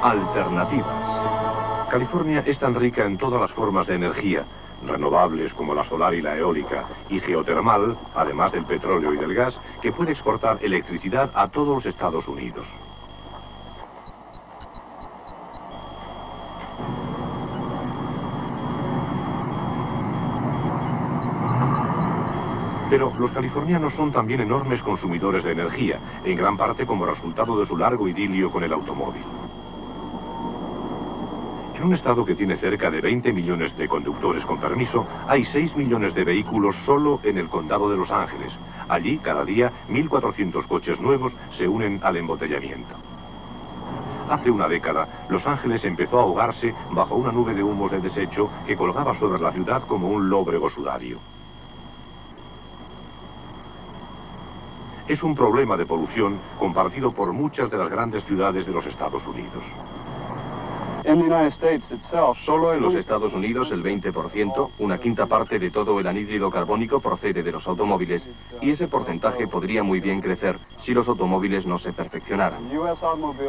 Alternativas. California es tan rica en todas las formas de energía, renovables como la solar y la eólica, y geotermal, además del petróleo y del gas, que puede exportar electricidad a todos los Estados Unidos. Pero los californianos son también enormes consumidores de energía, en gran parte como resultado de su largo idilio con el automóvil. En un estado que tiene cerca de 20 millones de conductores con permiso, hay 6 millones de vehículos solo en el condado de Los Ángeles. Allí, cada día, 1.400 coches nuevos se unen al embotellamiento. Hace una década, Los Ángeles empezó a ahogarse bajo una nube de humos de desecho que colgaba sobre la ciudad como un lóbrego sudario. Es un problema de polución compartido por muchas de las grandes ciudades de los Estados Unidos. Solo en los Estados Unidos el 20%, una quinta parte de todo el anhídrido carbónico procede de los automóviles, y ese porcentaje podría muy bien crecer si los automóviles no se perfeccionaran.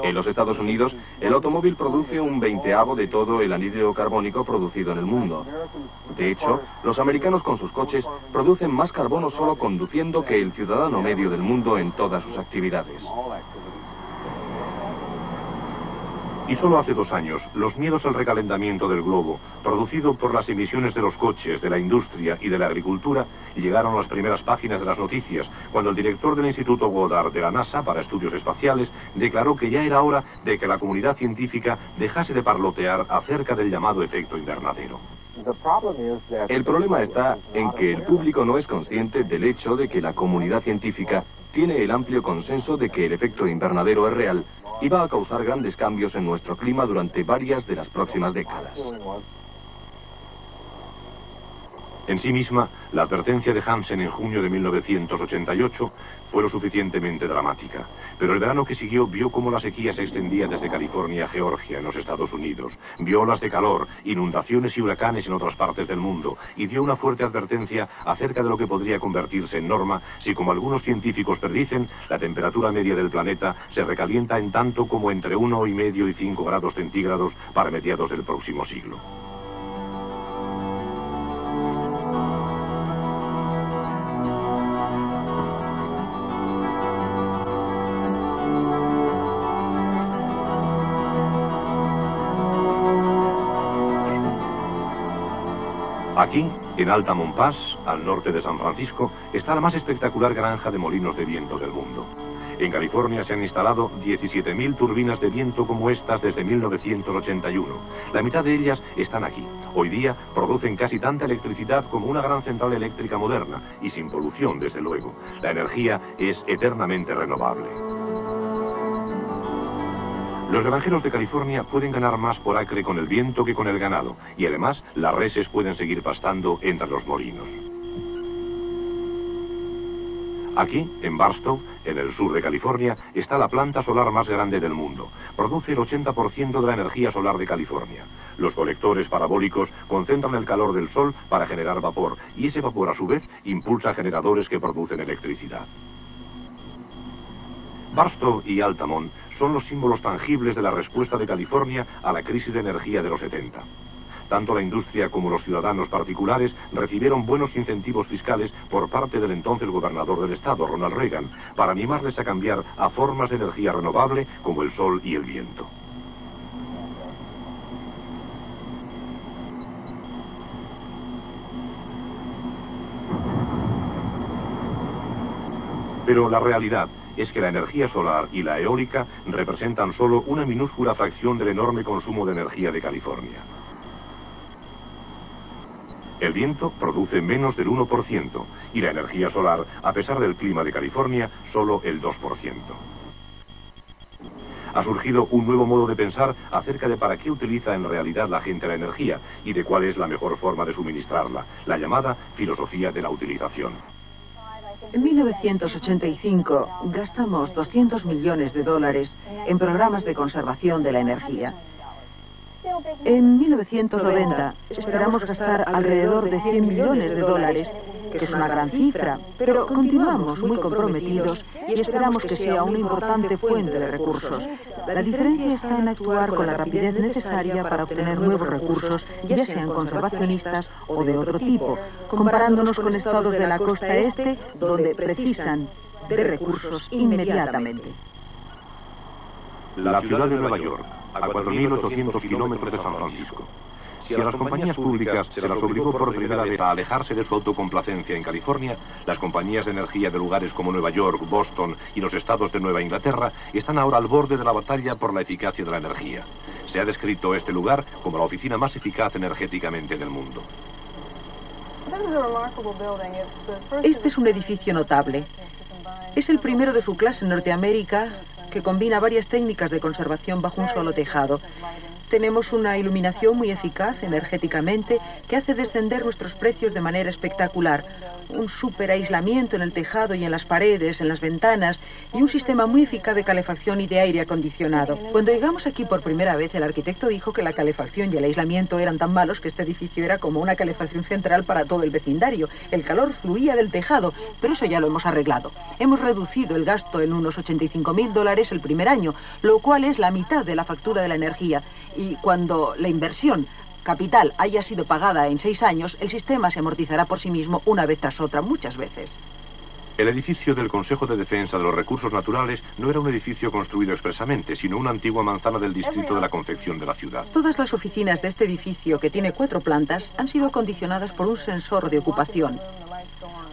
En los Estados Unidos, el automóvil produce un 20avo de todo el anhídrido carbónico producido en el mundo. De hecho, los americanos con sus coches producen más carbono solo conduciendo que el ciudadano medio del mundo en todas sus actividades. Y solo hace 2 años, los miedos al recalentamiento del globo, producido por las emisiones de los coches, de la industria y de la agricultura, llegaron a las primeras páginas de las noticias, cuando el director del Instituto Goddard de la NASA para Estudios Espaciales declaró que ya era hora de que la comunidad científica dejase de parlotear acerca del llamado efecto invernadero. El problema está en que el público no es consciente del hecho de que la comunidad científica tiene el amplio consenso de que el efecto invernadero es real y va a causar grandes cambios en nuestro clima durante varias de las próximas décadas. En sí misma, la advertencia de Hansen en junio de 1988 fue lo suficientemente dramática, pero el verano que siguió vio cómo la sequía se extendía desde California a Georgia, en los Estados Unidos, vio olas de calor, inundaciones y huracanes en otras partes del mundo, y dio una fuerte advertencia acerca de lo que podría convertirse en norma si, como algunos científicos predicen, la temperatura media del planeta se recalienta en tanto como entre 1,5 y 5 grados centígrados para mediados del próximo siglo. Aquí, en Altamont Pass, al norte de San Francisco, está la más espectacular granja de molinos de viento del mundo. En California se han instalado 17.000 turbinas de viento como estas desde 1981. La mitad de ellas están aquí. Hoy día producen casi tanta electricidad como una gran central eléctrica moderna, y sin polución, desde luego. La energía es eternamente renovable. Los granjeros de California pueden ganar más por acre con el viento que con el ganado, y además las reses pueden seguir pastando entre los molinos. Aquí, en Barstow, en el sur de California, está la planta solar más grande del mundo. Produce el 80% de la energía solar de California. Los colectores parabólicos concentran el calor del sol para generar vapor, y ese vapor a su vez impulsa generadores que producen electricidad. Barstow y Altamont son los símbolos tangibles de la respuesta de California a la crisis de energía de los 70. Tanto la industria como los ciudadanos particulares recibieron buenos incentivos fiscales por parte del entonces gobernador del estado, Ronald Reagan, para animarles a cambiar a formas de energía renovable como el sol y el viento. Pero la realidad es que la energía solar y la eólica representan solo una minúscula fracción del enorme consumo de energía de California. El viento produce menos del 1% y la energía solar, a pesar del clima de California, solo el 2%. Ha surgido un nuevo modo de pensar acerca de para qué utiliza en realidad la gente la energía y de cuál es la mejor forma de suministrarla, la llamada filosofía de la utilización. En 1985 gastamos $200 millones en programas de conservación de la energía. En 1990 esperamos gastar alrededor de 100 millones de dólares, que es una gran cifra, pero continuamos muy comprometidos y esperamos que sea una importante fuente de recursos. La diferencia está en actuar con la rapidez necesaria para obtener nuevos recursos, ya sean conservacionistas o de otro tipo, comparándonos con estados de la costa este donde precisan de recursos inmediatamente. La ciudad de Nueva York, a 4.800 kilómetros de San Francisco. Si a las compañías públicas se las obligó por primera vez a alejarse de su autocomplacencia en California, las compañías de energía de lugares como Nueva York, Boston y los estados de Nueva Inglaterra están ahora al borde de la batalla por la eficacia de la energía. Se ha descrito este lugar como la oficina más eficaz energéticamente del mundo. Este es un edificio notable. Es el primero de su clase en Norteamérica que combina varias técnicas de conservación bajo un solo tejado. Tenemos una iluminación muy eficaz energéticamente que hace descender nuestros precios de manera espectacular. Un súper aislamiento en el tejado y en las paredes, en las ventanas, y un sistema muy eficaz de calefacción y de aire acondicionado. Cuando llegamos aquí por primera vez, el arquitecto dijo que la calefacción y el aislamiento eran tan malos que este edificio era como una calefacción central para todo el vecindario. El calor fluía del tejado, pero eso ya lo hemos arreglado. Hemos reducido el gasto en unos $85.000 el primer año, lo cual es la mitad de la factura de la energía. Y cuando la inversión capital haya sido pagada en 6 años, el sistema se amortizará por sí mismo una vez tras otra, muchas veces. El edificio del Consejo de Defensa de los Recursos Naturales no era un edificio construido expresamente, sino una antigua manzana del distrito de la confección de la ciudad. Todas las oficinas de este edificio, que tiene 4 plantas, han sido acondicionadas por un sensor de ocupación.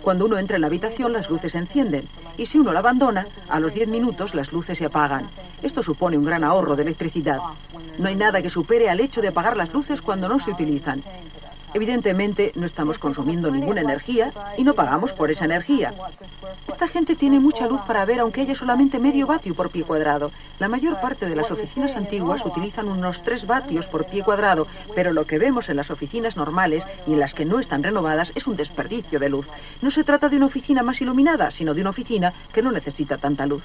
Cuando uno entra en la habitación, las luces se encienden, y si uno la abandona, a los 10 minutos las luces se apagan. Esto supone un gran ahorro de electricidad. No hay nada que supere al hecho de apagar las luces cuando no se utilizan. Evidentemente, no estamos consumiendo ninguna energía y no pagamos por esa energía. Esta gente tiene mucha luz para ver, aunque haya solamente medio vatio por pie cuadrado. La mayor parte de las oficinas antiguas utilizan unos 3 vatios por pie cuadrado, pero lo que vemos en las oficinas normales y en las que no están renovadas es un desperdicio de luz. No se trata de una oficina más iluminada, sino de una oficina que no necesita tanta luz.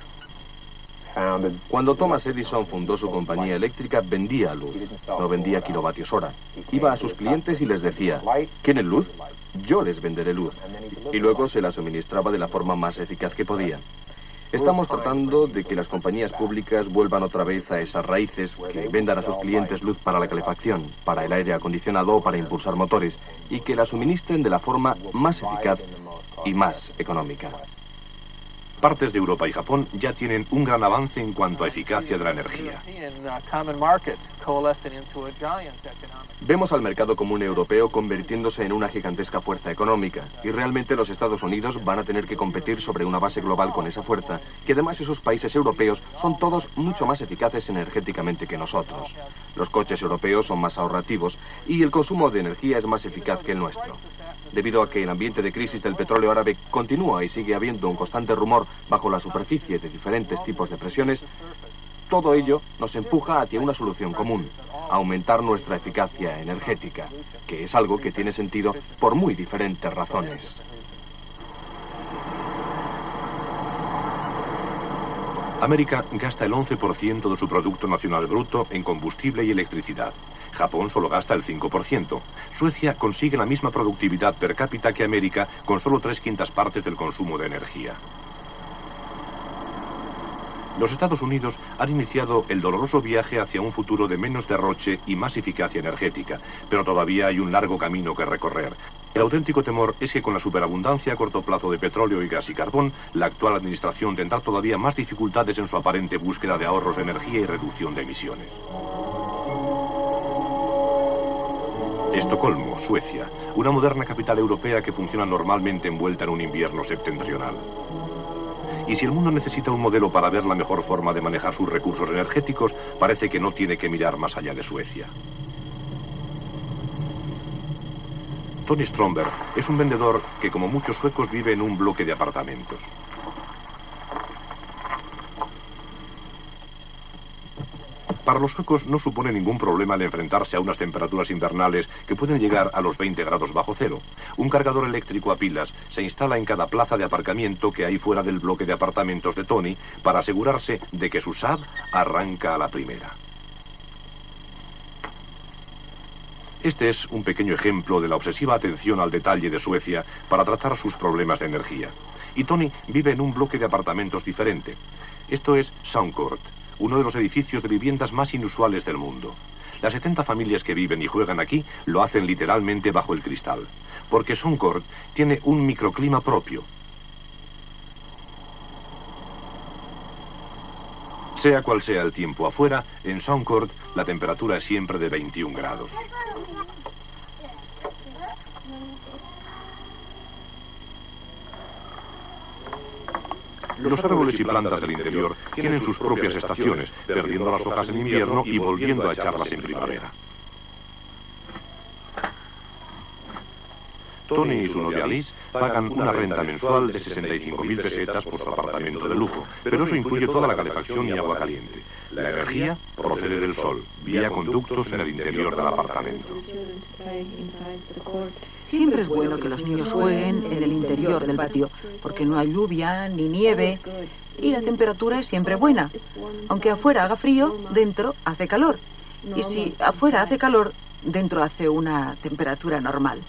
Cuando Thomas Edison fundó su compañía eléctrica, vendía luz, no vendía kilovatios hora. Iba a sus clientes y les decía, ¿quieren luz? Yo les venderé luz. Y luego se la suministraba de la forma más eficaz que podían. Estamos tratando de que las compañías públicas vuelvan otra vez a esas raíces, que vendan a sus clientes luz para la calefacción, para el aire acondicionado o para impulsar motores, y que la suministren de la forma más eficaz y más económica. Partes de Europa y Japón ya tienen un gran avance en cuanto a eficacia de la energía. Vemos al mercado común europeo convirtiéndose en una gigantesca fuerza económica, y realmente los Estados Unidos van a tener que competir sobre una base global con esa fuerza, que además esos países europeos son todos mucho más eficaces energéticamente que nosotros. Los coches europeos son más ahorrativos y el consumo de energía es más eficaz que el nuestro. Debido a que el ambiente de crisis del petróleo árabe continúa y sigue habiendo un constante rumor bajo la superficie de diferentes tipos de presiones, todo ello nos empuja hacia una solución común, aumentar nuestra eficacia energética, que es algo que tiene sentido por muy diferentes razones. América gasta el 11% de su Producto Nacional Bruto en combustible y electricidad. Japón solo gasta el 5%. Suecia consigue la misma productividad per cápita que América con solo 3/5 partes del consumo de energía. Los Estados Unidos han iniciado el doloroso viaje hacia un futuro de menos derroche y más eficacia energética, pero todavía hay un largo camino que recorrer. El auténtico temor es que con la superabundancia a corto plazo de petróleo y gas y carbón, la actual administración tendrá todavía más dificultades en su aparente búsqueda de ahorros de energía y reducción de emisiones. Estocolmo, Suecia, una moderna capital europea que funciona normalmente envuelta en un invierno septentrional. Y si el mundo necesita un modelo para ver la mejor forma de manejar sus recursos energéticos, parece que no tiene que mirar más allá de Suecia. Tony Stromberg es un vendedor que, como muchos suecos, vive en un bloque de apartamentos. Para los suecos no supone ningún problema el enfrentarse a unas temperaturas invernales que pueden llegar a los 20 grados bajo cero. Un cargador eléctrico a pilas se instala en cada plaza de aparcamiento que hay fuera del bloque de apartamentos de Tony para asegurarse de que su Saab arranca a la primera. Este es un pequeño ejemplo de la obsesiva atención al detalle de Suecia para tratar sus problemas de energía. Y Tony vive en un bloque de apartamentos diferente. Esto es Soundcourt, uno de los edificios de viviendas más inusuales del mundo. Las 70 familias que viven y juegan aquí lo hacen literalmente bajo el cristal, porque Soundcourt tiene un microclima propio. Sea cual sea el tiempo afuera, en Soundcourt la temperatura es siempre de 21 grados. Los árboles y plantas del interior tienen sus propias estaciones, perdiendo las hojas en invierno y volviendo a echarlas en primavera. Tony y su novia Liz pagan una renta mensual de 65.000 pesetas por su apartamento de lujo, pero eso incluye toda la calefacción y agua caliente. La energía procede del sol, vía conductos en el interior del apartamento. Siempre es bueno que los niños jueguen en el interior del patio, porque no hay lluvia ni nieve y la temperatura es siempre buena. Aunque afuera haga frío, dentro hace calor. Y si afuera hace calor, dentro hace una temperatura normal.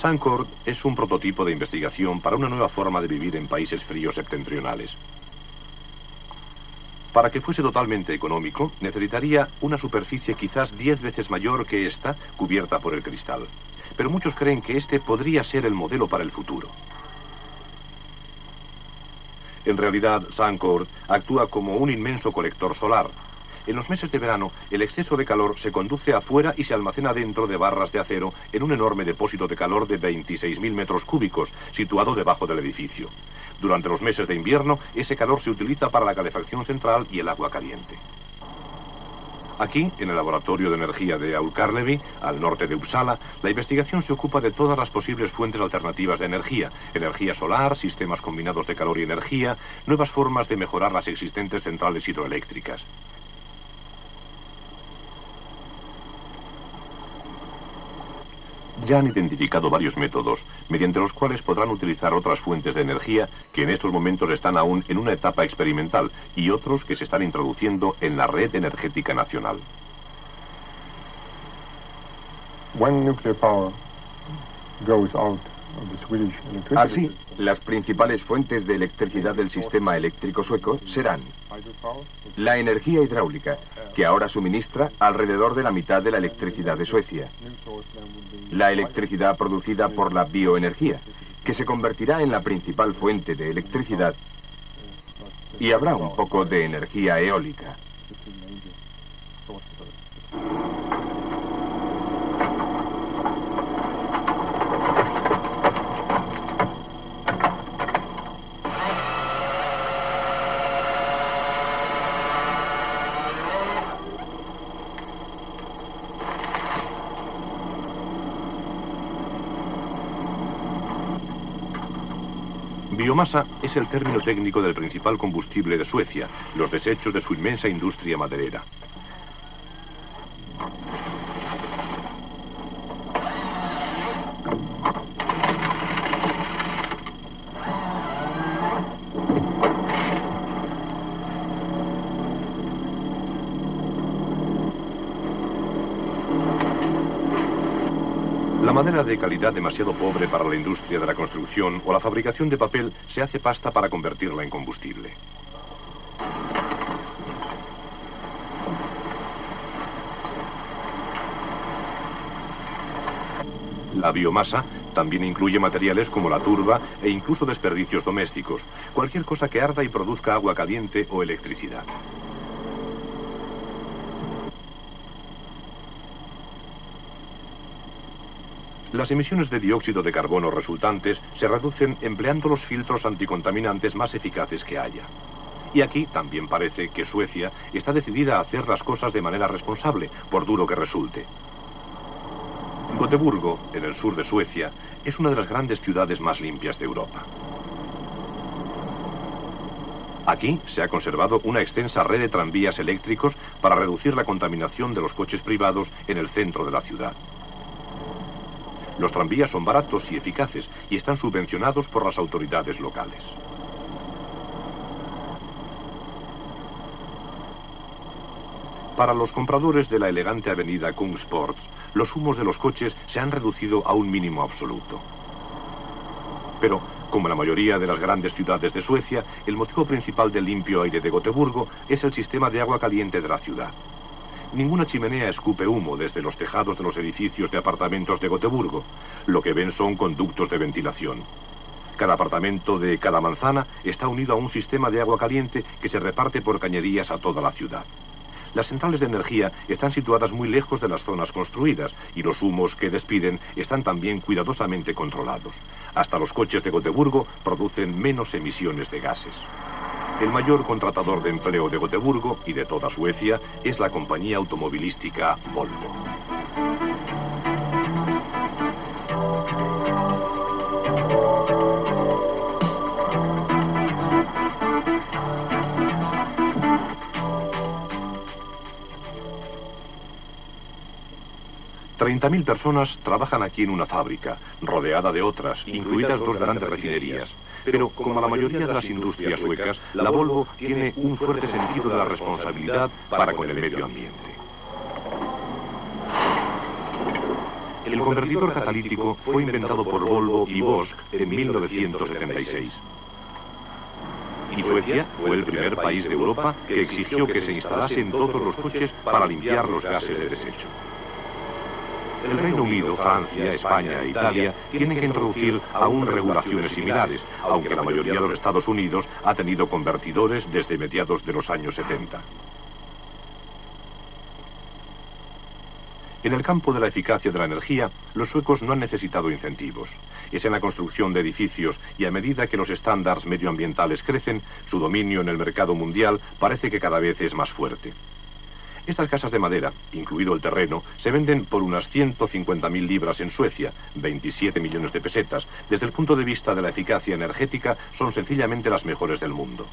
Soundcourt es un prototipo de investigación para una nueva forma de vivir en países fríos septentrionales. Para que fuese totalmente económico, necesitaría una superficie quizás 10 veces mayor que esta, cubierta por el cristal. Pero muchos creen que este podría ser el modelo para el futuro. En realidad, Soundcourt actúa como un inmenso colector solar. En los meses de verano, el exceso de calor se conduce afuera y se almacena dentro de barras de acero en un enorme depósito de calor de 26.000 metros cúbicos, situado debajo del edificio. Durante los meses de invierno, ese calor se utiliza para la calefacción central y el agua caliente. Aquí, en el laboratorio de energía de Älvkarleby, al norte de Uppsala, la investigación se ocupa de todas las posibles fuentes alternativas de energía: energía solar, sistemas combinados de calor y energía, nuevas formas de mejorar las existentes centrales hidroeléctricas. Ya han identificado varios métodos, mediante los cuales podrán utilizar otras fuentes de energía que en estos momentos están aún en una etapa experimental y otros que se están introduciendo en la red energética nacional. Así, las principales fuentes de electricidad del sistema eléctrico sueco serán la energía hidráulica, que ahora suministra alrededor de la mitad de la electricidad de Suecia. La electricidad producida por la bioenergía, que se convertirá en la principal fuente de electricidad. Y habrá un poco de energía eólica. Biomasa es el término técnico del principal combustible de Suecia, los desechos de su inmensa industria maderera. La madera de calidad demasiado pobre para la industria de la construcción o la fabricación de papel se hace pasta para convertirla en combustible. La biomasa también incluye materiales como la turba e incluso desperdicios domésticos, cualquier cosa que arda y produzca agua caliente o electricidad. Las emisiones de dióxido de carbono resultantes se reducen empleando los filtros anticontaminantes más eficaces que haya. Y aquí también parece que Suecia está decidida a hacer las cosas de manera responsable, por duro que resulte. Gotemburgo, en el sur de Suecia, es una de las grandes ciudades más limpias de Europa. Aquí se ha conservado una extensa red de tranvías eléctricos para reducir la contaminación de los coches privados en el centro de la ciudad. Los tranvías son baratos y eficaces y están subvencionados por las autoridades locales. Para los compradores de la elegante avenida Kungsports, los humos de los coches se han reducido a un mínimo absoluto. Pero, como en la mayoría de las grandes ciudades de Suecia, el motivo principal del limpio aire de Gotemburgo es el sistema de agua caliente de la ciudad. Ninguna chimenea escupe humo desde los tejados de los edificios de apartamentos de Gotemburgo. Lo que ven son conductos de ventilación. Cada apartamento de cada manzana está unido a un sistema de agua caliente que se reparte por cañerías a toda la ciudad. Las centrales de energía están situadas muy lejos de las zonas construidas y los humos que despiden están también cuidadosamente controlados. Hasta los coches de Gotemburgo producen menos emisiones de gases. El mayor contratador de empleo de Gotemburgo y de toda Suecia es la compañía automovilística Volvo. $30.000 personas trabajan aquí en una fábrica, rodeada de otras, incluidas dos grandes refinerías. Pero, como la mayoría de las industrias suecas, la Volvo tiene un fuerte sentido de la responsabilidad para con el medio ambiente. El convertidor catalítico fue inventado por Volvo y Bosch en 1976. Y Suecia fue el primer país de Europa que exigió que se instalase en todos los coches para limpiar los gases de desecho. El Reino Unido, Francia, España e Italia tienen que introducir aún regulaciones similares, aunque la mayoría de los Estados Unidos ha tenido convertidores desde mediados de los años 70. En el campo de la eficacia de la energía, los suecos no han necesitado incentivos. Es en la construcción de edificios y a medida que los estándares medioambientales crecen, su dominio en el mercado mundial parece que cada vez es más fuerte. Estas casas de madera, incluido el terreno, se venden por unas 150.000 libras en Suecia, 27 millones de pesetas. Desde el punto de vista de la eficacia energética, son sencillamente las mejores del mundo.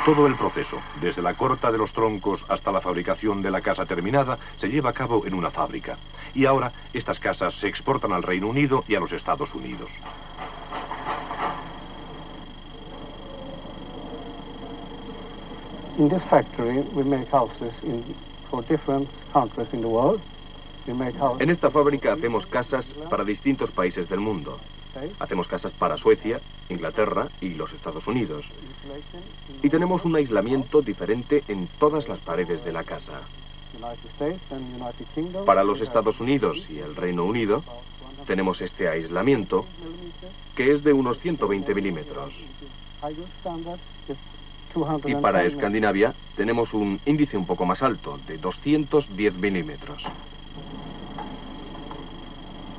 Todo el proceso, desde la corta de los troncos hasta la fabricación de la casa terminada, se lleva a cabo en una fábrica. Y ahora, estas casas se exportan al Reino Unido y a los Estados Unidos. In this factory, we make houses for different countries in the world. En esta fábrica hacemos casas para distintos países del mundo. Hacemos casas para Suecia, Inglaterra y los Estados Unidos. Y tenemos un aislamiento diferente en todas las paredes de la casa. Para los Estados Unidos y el Reino Unido, tenemos este aislamiento, que es de unos 120 milímetros. Y para Escandinavia, tenemos un índice un poco más alto, de 210 milímetros.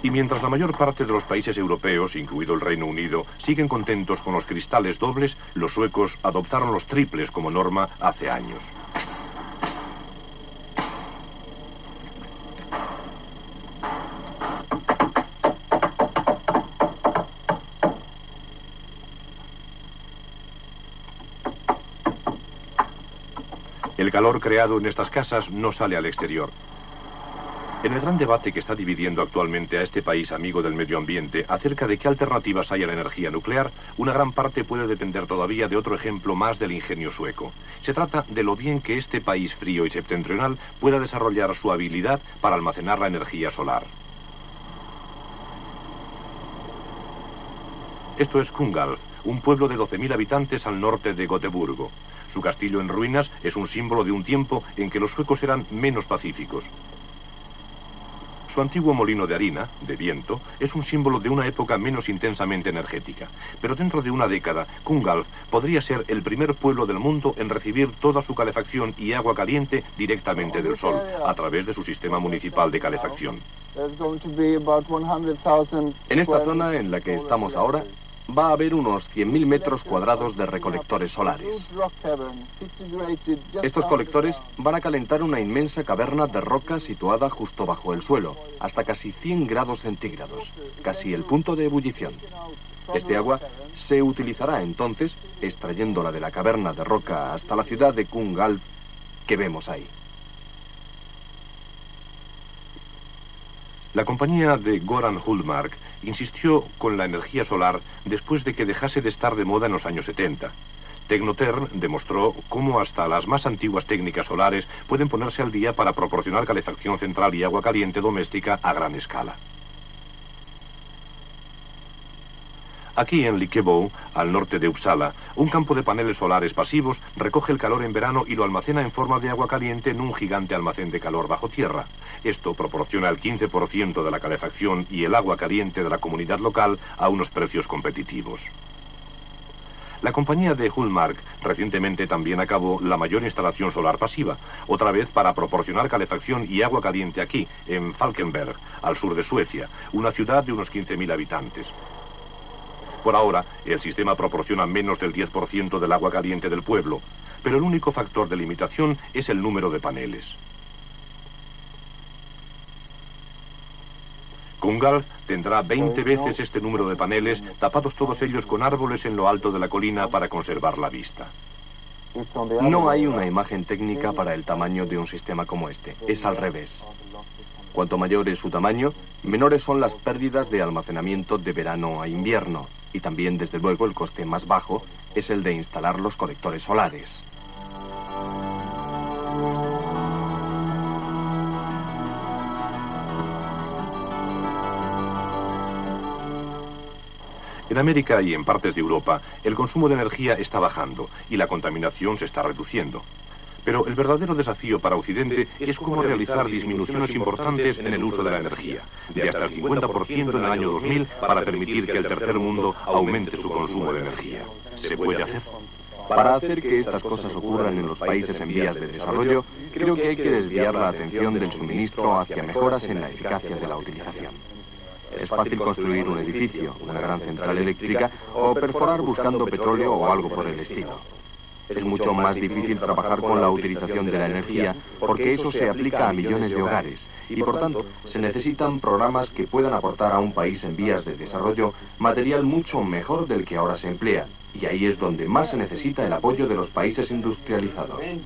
Y mientras la mayor parte de los países europeos, incluido el Reino Unido, siguen contentos con los cristales dobles, los suecos adoptaron los triples como norma hace años. El calor creado en estas casas no sale al exterior. En el gran debate que está dividiendo actualmente a este país amigo del medio ambiente acerca de qué alternativas hay a la energía nuclear, una gran parte puede depender todavía de otro ejemplo más del ingenio sueco. Se trata de lo bien que este país frío y septentrional pueda desarrollar su habilidad para almacenar la energía solar. Esto es Kungälv, un pueblo de 12.000 habitantes al norte de Gotemburgo. Su castillo en ruinas es un símbolo de un tiempo en que los suecos eran menos pacíficos. Su antiguo molino de harina, de viento, es un símbolo de una época menos intensamente energética. Pero dentro de una década, Kungälv podría ser el primer pueblo del mundo en recibir toda su calefacción y agua caliente directamente del sol, a través de su sistema municipal de calefacción. En esta zona en la que estamos ahora, va a haber unos 100.000 metros cuadrados de recolectores solares. Estos colectores van a calentar una inmensa caverna de roca situada justo bajo el suelo, hasta casi 100 grados centígrados, casi el punto de ebullición. Este agua se utilizará entonces extrayéndola de la caverna de roca hasta la ciudad de Kungälv que vemos ahí. La compañía de Goran Hultmark insistió con la energía solar después de que dejase de estar de moda en los años 70. Tecnotern demostró cómo hasta las más antiguas técnicas solares pueden ponerse al día para proporcionar calefacción central y agua caliente doméstica a gran escala. Aquí en Likebo, al norte de Uppsala, un campo de paneles solares pasivos recoge el calor en verano y lo almacena en forma de agua caliente en un gigante almacén de calor bajo tierra. Esto proporciona el 15% de la calefacción y el agua caliente de la comunidad local a unos precios competitivos. La compañía de Hultmark recientemente también acabó la mayor instalación solar pasiva, otra vez para proporcionar calefacción y agua caliente aquí, en Falkenberg, al sur de Suecia, una ciudad de unos 15.000 habitantes. Por ahora, el sistema proporciona menos del 10% del agua caliente del pueblo, pero el único factor de limitación es el número de paneles. Kungälv tendrá 20 veces este número de paneles, tapados todos ellos con árboles en lo alto de la colina para conservar la vista. No hay una imagen técnica para el tamaño de un sistema como este, es al revés. Cuanto mayor es su tamaño, menores son las pérdidas de almacenamiento de verano a invierno, y también, desde luego, el coste más bajo es el de instalar los colectores solares. En América y en partes de Europa, el consumo de energía está bajando y la contaminación se está reduciendo. Pero el verdadero desafío para Occidente es cómo realizar disminuciones importantes en el uso de la energía, de hasta el 50% en el año 2000 para permitir que el tercer mundo aumente su consumo de energía. ¿Se puede hacer? Para hacer que estas cosas ocurran en los países en vías de desarrollo, creo que hay que desviar la atención del suministro hacia mejoras en la eficacia de la utilización. Es fácil construir un edificio, una gran central eléctrica, o perforar buscando petróleo o algo por el estilo. Es mucho más difícil trabajar con la utilización de la energía porque eso se aplica a millones de hogares y por tanto se necesitan programas que puedan aportar a un país en vías de desarrollo material mucho mejor del que ahora se emplea. Y ahí es donde más se necesita el apoyo de los países industrializados. En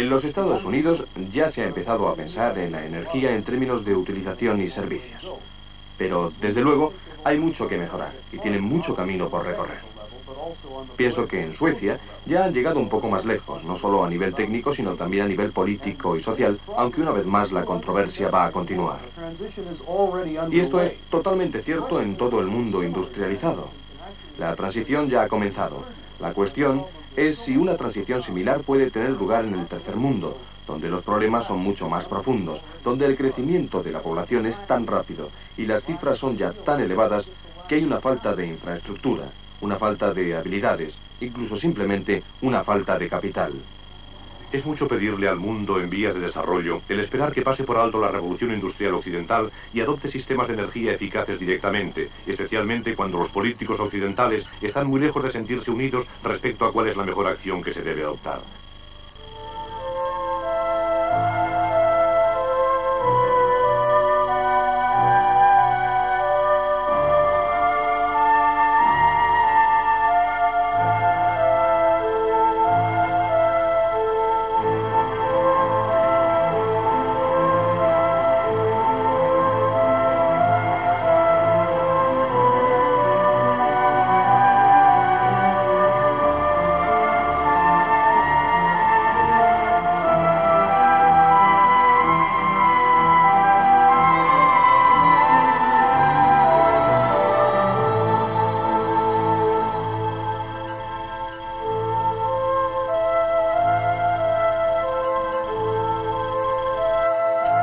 los Estados Unidos ya se ha empezado a pensar en la energía en términos de utilización y servicios. Pero desde luego hay mucho que mejorar y tienen mucho camino por recorrer. Pienso que en Suecia ya han llegado un poco más lejos, no solo a nivel técnico, sino también a nivel político y social, aunque una vez más la controversia va a continuar. Y esto es totalmente cierto en todo el mundo industrializado. La transición ya ha comenzado. La cuestión es si una transición similar puede tener lugar en el tercer mundo, donde los problemas son mucho más profundos, donde el crecimiento de la población es tan rápido y las cifras son ya tan elevadas que hay una falta de infraestructura, una falta de habilidades, incluso simplemente una falta de capital. Es mucho pedirle al mundo en vías de desarrollo el esperar que pase por alto la revolución industrial occidental y adopte sistemas de energía eficaces directamente, especialmente cuando los políticos occidentales están muy lejos de sentirse unidos respecto a cuál es la mejor acción que se debe adoptar.